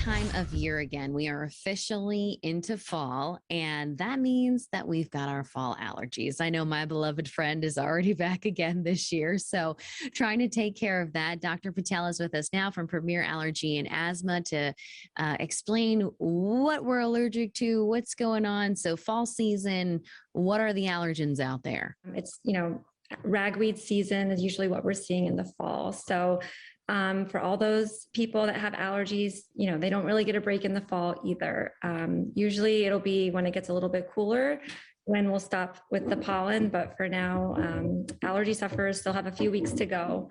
time of year again. We are officially into fall, and that means that we've got our fall allergies. I know my beloved friend is already back again this year. So, trying to take care of that. Dr. Patel is with us now from Premier Allergy and Asthma to explain what we're allergic to, what's going on. So, fall season, what are the allergens out there? It's ragweed season is usually what we're seeing in the fall. So for all those people that have allergies, they don't really get a break in the fall either. Usually it'll be when it gets a little bit cooler when we'll stop with the pollen. But for now, allergy sufferers still have a few weeks to go.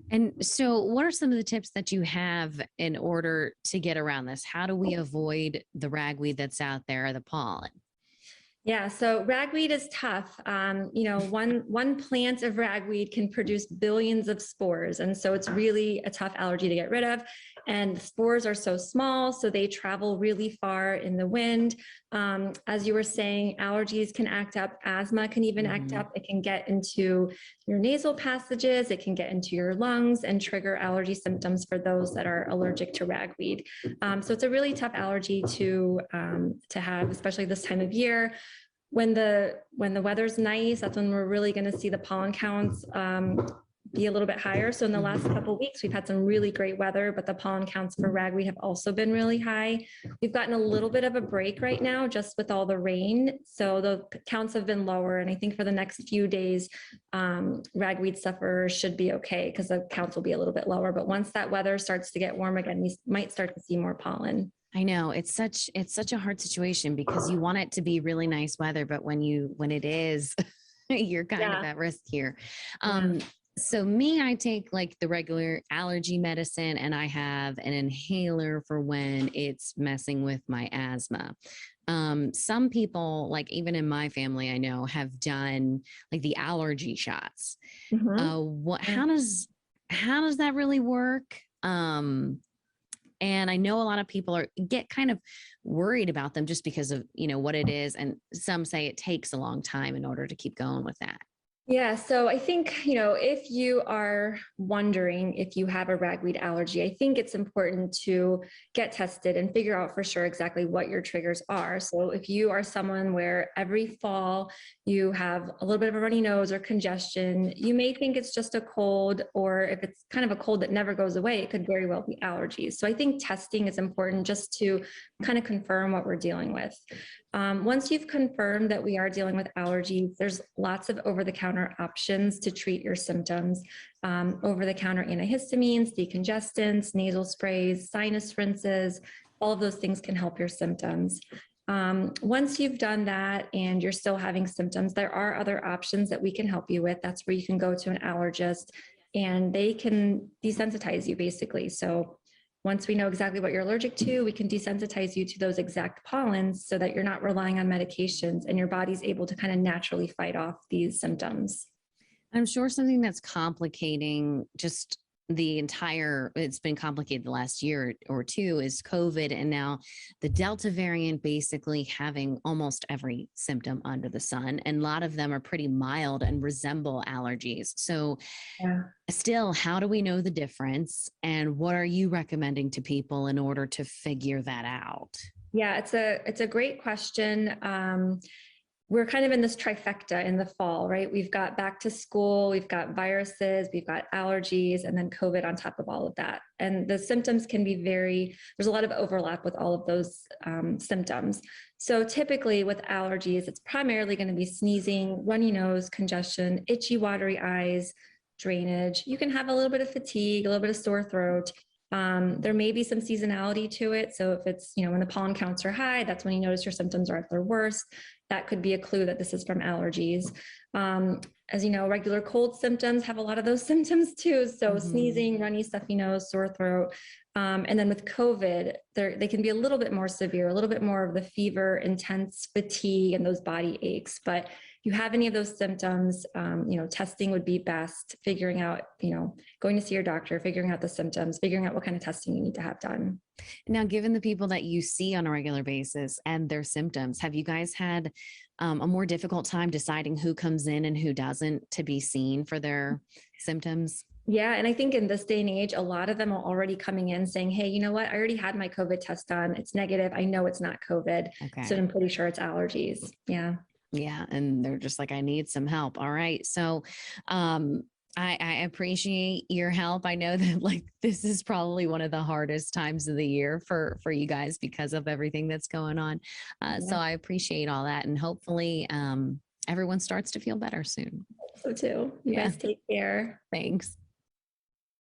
And so, what are some of the tips that you have in order to get around this? How do we avoid the ragweed that's out there, the pollen? Yeah, so ragweed is tough. One plant of ragweed can produce billions of spores, and so it's really a tough allergy to get rid of. And the spores are so small, so they travel really far in the wind. As you were saying, allergies can act up. Asthma can even act up. It can get into your nasal passages. It can get into your lungs and trigger allergy symptoms for those that are allergic to ragweed. So it's a really tough allergy to have, especially this time of year. When the weather's nice, that's when we're really going to see the pollen counts be a little bit higher. So in the last couple of weeks, we've had some really great weather, but the pollen counts for ragweed have also been really high. We've gotten a little bit of a break right now, just with all the rain. So the counts have been lower. And I think for the next few days, ragweed sufferers should be okay because the counts will be a little bit lower. But once that weather starts to get warm again, we might start to see more pollen. I know it's such a hard situation because you want it to be really nice weather, but when it is, you're kind of at risk here. So me, I take like the regular allergy medicine and I have an inhaler for when it's messing with my asthma. Some people, like even in my family, I know have done like the allergy shots. How does that really work? And I know a lot of people get kind of worried about them just because of, what it is. And some say it takes a long time in order to keep going with that. Yeah, so I think, if you are wondering if you have a ragweed allergy, I think it's important to get tested and figure out for sure exactly what your triggers are. So if you are someone where every fall you have a little bit of a runny nose or congestion, you may think it's just a cold, or if it's kind of a cold that never goes away, it could very well be allergies. So I think testing is important just to kind of confirm what we're dealing with. Once you've confirmed that we are dealing with allergies, there's lots of over-the-counter options to treat your symptoms. Over-the-counter antihistamines, decongestants, nasal sprays, sinus rinses, all of those things can help your symptoms. Once you've done that and you're still having symptoms, there are other options that we can help you with. That's where you can go to an allergist and they can desensitize you basically. So once we know exactly what you're allergic to, we can desensitize you to those exact pollens so that you're not relying on medications and your body's able to kind of naturally fight off these symptoms. I'm sure something that's complicating just it's been complicated the last year or two is COVID. And now the Delta variant basically having almost every symptom under the sun. And a lot of them are pretty mild and resemble allergies. So still, how do we know the difference? And what are you recommending to people in order to figure that out? Yeah, it's a great question. We're kind of in this trifecta in the fall, right? We've got back to school, we've got viruses, we've got allergies, and then COVID on top of all of that. And the symptoms can be there's a lot of overlap with all of those symptoms. So typically with allergies, it's primarily going to be sneezing, runny nose, congestion, itchy, watery eyes, drainage. You can have a little bit of fatigue, a little bit of sore throat. There may be some seasonality to it. So if it's, when the pollen counts are high, that's when you notice your symptoms are at their worst. That could be a clue that this is from allergies. As you know, regular cold symptoms have a lot of those symptoms too. So sneezing, runny, stuffy nose, sore throat. And then with COVID, they can be a little bit more severe, a little bit more of the fever, intense fatigue, and those body aches. But if you have any of those symptoms, testing would be best, figuring out, going to see your doctor, figuring out the symptoms, figuring out what kind of testing you need to have done. Now, given the people that you see on a regular basis and their symptoms, have you guys had a more difficult time deciding who comes in and who doesn't to be seen for their symptoms? Yeah. And I think in this day and age, a lot of them are already coming in saying, hey, you know what? I already had my COVID test done. It's negative. I know it's not COVID. So Okay. I'm pretty sure it's allergies. Yeah. Yeah. And they're just like, I need some help. All right. So, um, I appreciate your help. I know that like this is probably one of the hardest times of the year for you guys because of everything that's going on. So Yeah. I appreciate all that, and hopefully everyone starts to feel better soon. So too. You Yeah. guys take care. Thanks.